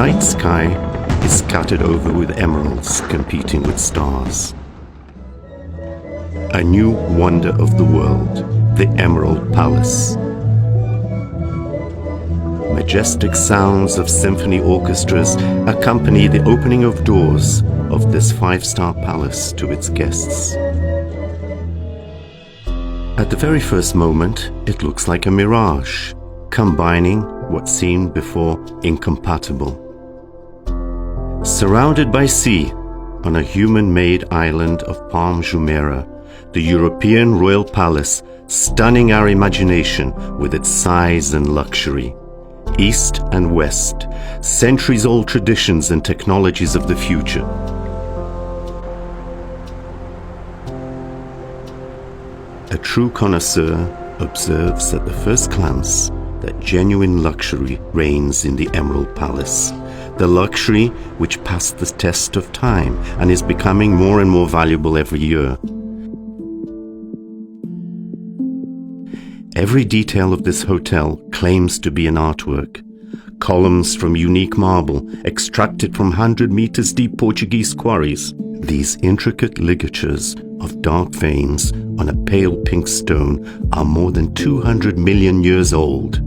night sky is scattered over with emeralds competing with stars. A new wonder of the world, the Emerald Palace. Majestic sounds of symphony orchestras accompany the opening of doors of this five-star palace to its guests. At the very first moment, it looks like a mirage, combining what seemed before incompatible. Surrounded by sea, on a human-made island of Palm Jumeirah, the European royal palace, stunning our imagination with its size and luxury. East and West, centuries-old traditions and technologies of the future. A true connoisseur observes at the first glance that genuine luxury reigns in the Emerald Palace. The luxury which passed the test of time and is becoming more and more valuable every year. Every detail of this hotel claims to be an artwork. Columns from unique marble, extracted from 100 meters deep Portuguese quarries. These intricate ligatures of dark veins on a pale pink stone are more than 200 million years old.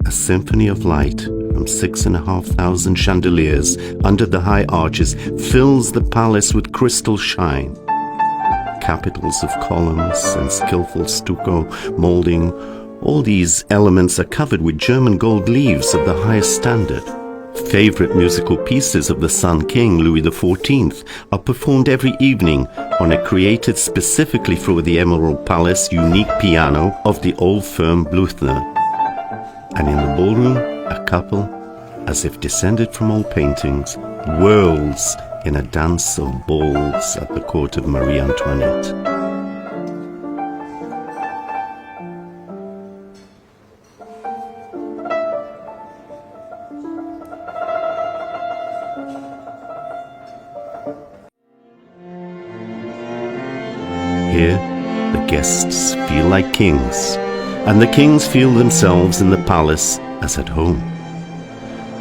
A symphony of light from 6,500 chandeliers under the high arches fills the palace with crystal shine. Capitals of columns and skillful stucco molding, all these elements are covered with German gold leaves of the highest standard. Favorite musical pieces of the Sun King Louis XIV are performed every evening on a created specifically for the Emerald Palace unique piano of the old firm Bluthner. And in the ballroom, a couple, as if descended from old paintings, whirls in a dance of balls at the court of Marie Antoinette. Here, the guests feel like kings, and the kings feel themselves in the palace as at home.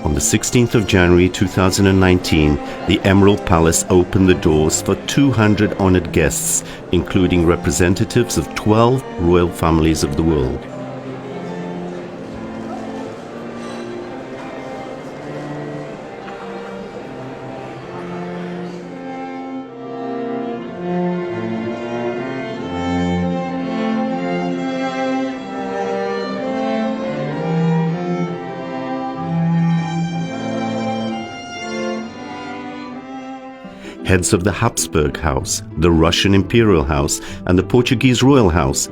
On the 16th of January 2019, the Emerald Palace opened the doors for 200 honored guests, including representatives of 12 royal families of the world. Heads of the Habsburg House, the Russian Imperial House, and the Portuguese Royal House,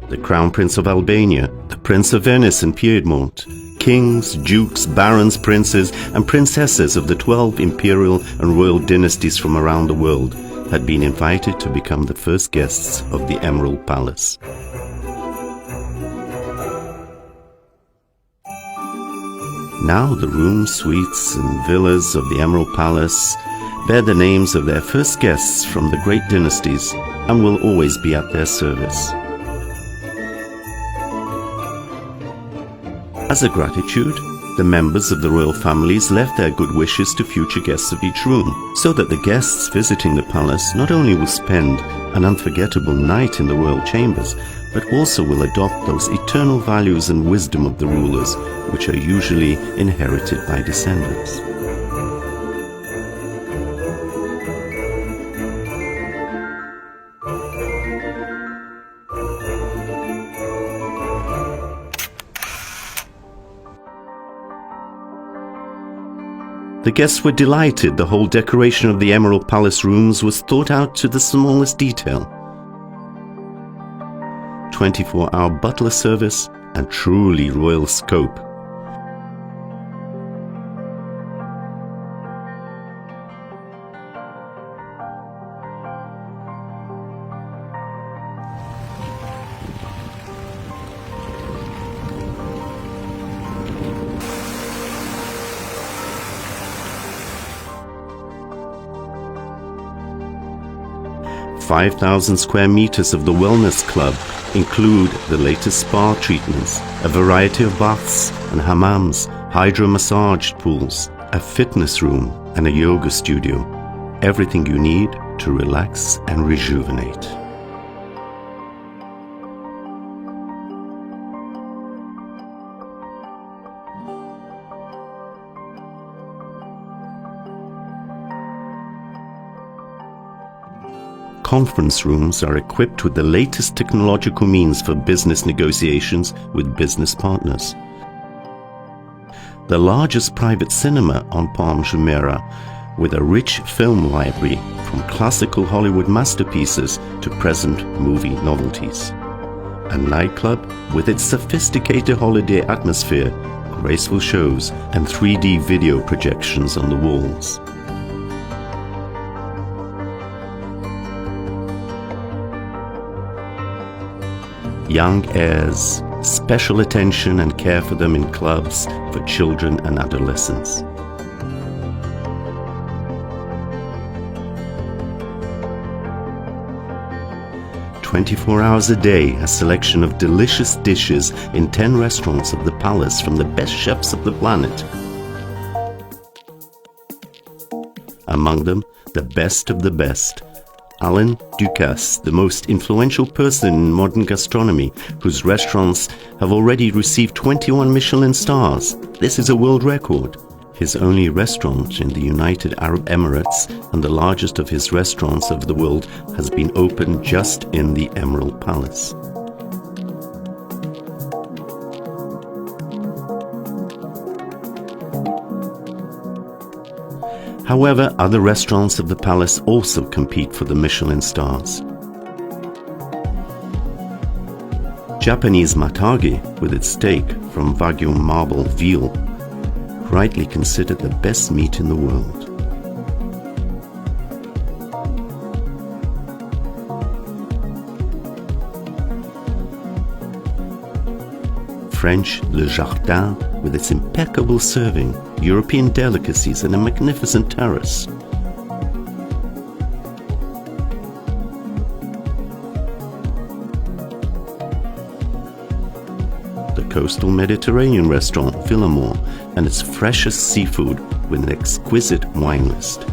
the Crown Prince of Albania, the Prince of Venice and Piedmont, kings, dukes, barons, princes, and princesses of the 12 imperial and royal dynasties from around the world had been invited to become the first guests of the Emerald Palace. Now the rooms, suites, and villas of the Emerald Palace bear the names of their first guests from the great dynasties and will always be at their service. As a gratitude, the members of the royal families left their good wishes to future guests of each room, so that the guests visiting the palace not only will spend an unforgettable night in the royal chambers, but also will adopt those eternal values and wisdom of the rulers, which are usually inherited by descendants. The guests were delighted. The whole decoration of the Emerald Palace rooms was thought out to the smallest detail. 24-hour butler service and truly royal scope. 5,000 square meters of the wellness club include the latest spa treatments, a variety of baths and hammams, hydro-massage pools, a fitness room and a yoga studio. Everything you need to relax and rejuvenate. Conference rooms are equipped with the latest technological means for business negotiations with business partners. The largest private cinema on Palm Jumeirah, with a rich film library from classical Hollywood masterpieces to present movie novelties. A nightclub with its sophisticated holiday atmosphere, graceful shows, and 3D video projections on the walls. Young heirs, special attention and care for them in clubs for children and adolescents. "24 hours a day, a selection of delicious dishes in 10 restaurants of the palace from the best chefs of the planet. Among them, the best of the best. Alain Ducasse, the most influential person in modern gastronomy, whose restaurants have already received 21 Michelin stars. This is a world record. His only restaurant in the United Arab Emirates and the largest of his restaurants of the world has been opened just in the Emerald Palace. However, other restaurants of the palace also compete for the Michelin stars. Japanese matage, with its steak from Wagyu marble veal, rightly considered the best meat in the world. French Le Jardin, with its impeccable serving, European delicacies and a magnificent terrace. The coastal Mediterranean restaurant Villamore and its freshest seafood with an exquisite wine list.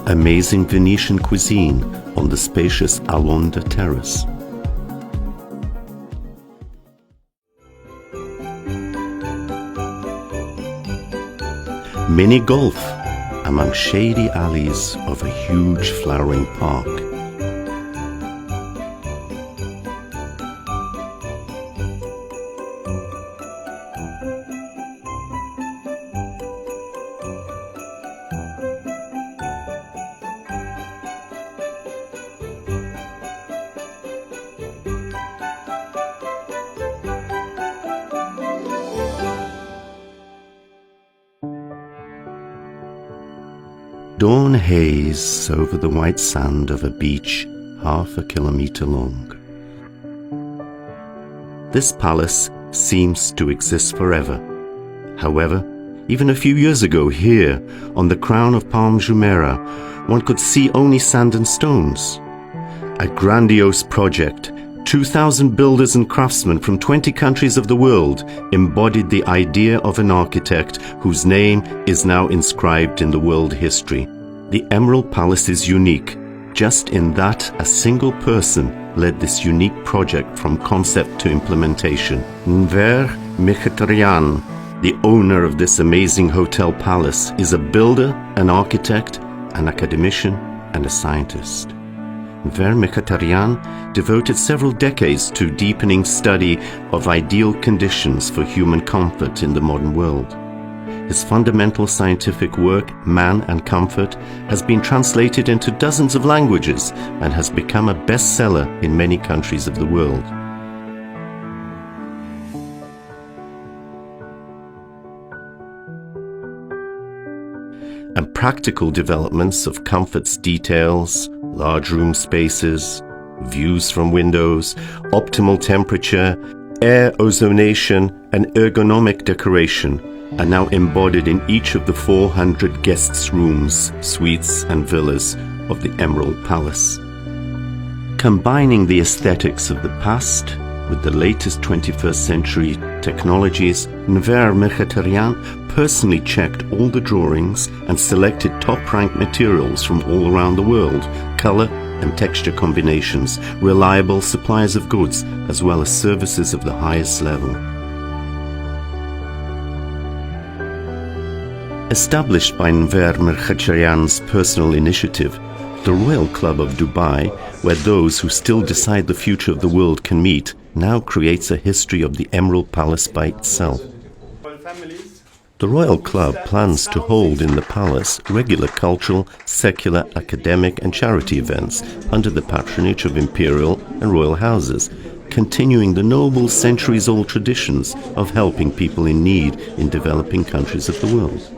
Amazing Venetian cuisine on the spacious Alonda terrace. Mini golf among shady alleys of a huge flowering park. Dawn haze over the white sand of a beach half a kilometer long. This palace seems to exist forever. However, even a few years ago here, on the crown of Palm Jumeirah, one could see only sand and stones. A grandiose project, 2,000 builders and craftsmen from 20 countries of the world embodied the idea of an architect whose name is now inscribed in the world history. The Emerald Palace is unique, just in that a single person led this unique project from concept to implementation. Enver Mkhitaryan, the owner of this amazing hotel palace, is a builder, an architect, an academician, and a scientist. Enver Mkhitaryan devoted several decades to deepening study of ideal conditions for human comfort in the modern world. His fundamental scientific work, Man and Comfort, has been translated into dozens of languages and has become a bestseller in many countries of the world. And practical developments of comfort's details, large room spaces, views from windows, optimal temperature, air ozonation, and ergonomic decoration are now embodied in each of the 400 guests' rooms, suites, and villas of the Emerald Palace. Combining the aesthetics of the past with the latest 21st century technologies, Enver Mkhitaryan personally checked all the drawings and selected top-ranked materials from all around the world, color and texture combinations, reliable suppliers of goods, as well as services of the highest level. Established by Enver Mkhitaryan's personal initiative, the Royal Club of Dubai, where those who still decide the future of the world can meet, now creates a history of the Emerald Palace by itself. The Royal Club plans to hold in the palace regular cultural, secular, academic and charity events under the patronage of imperial and royal houses, continuing the noble centuries-old traditions of helping people in need in developing countries of the world.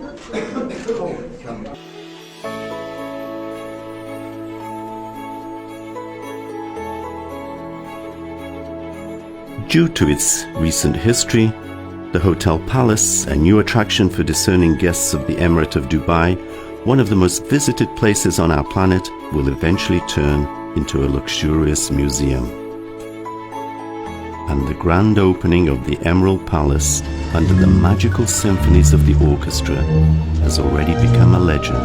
Due to its recent history, the Hotel Palace, a new attraction for discerning guests of the Emirate of Dubai, one of the most visited places on our planet, will eventually turn into a luxurious museum. And the grand opening of the Emerald Palace under the magical symphonies of the orchestra has already become a legend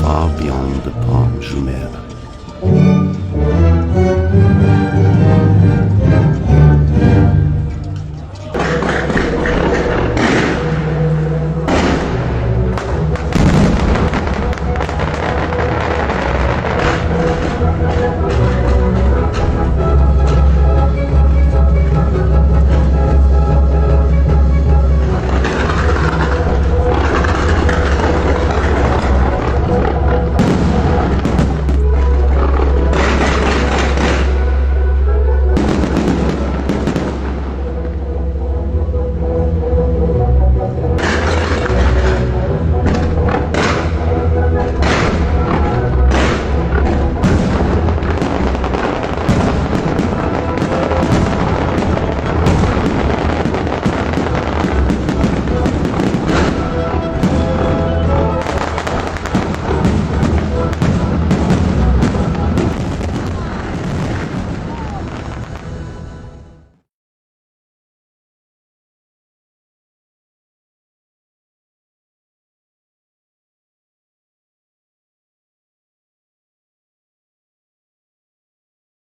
far beyond the Palm Jumeirah.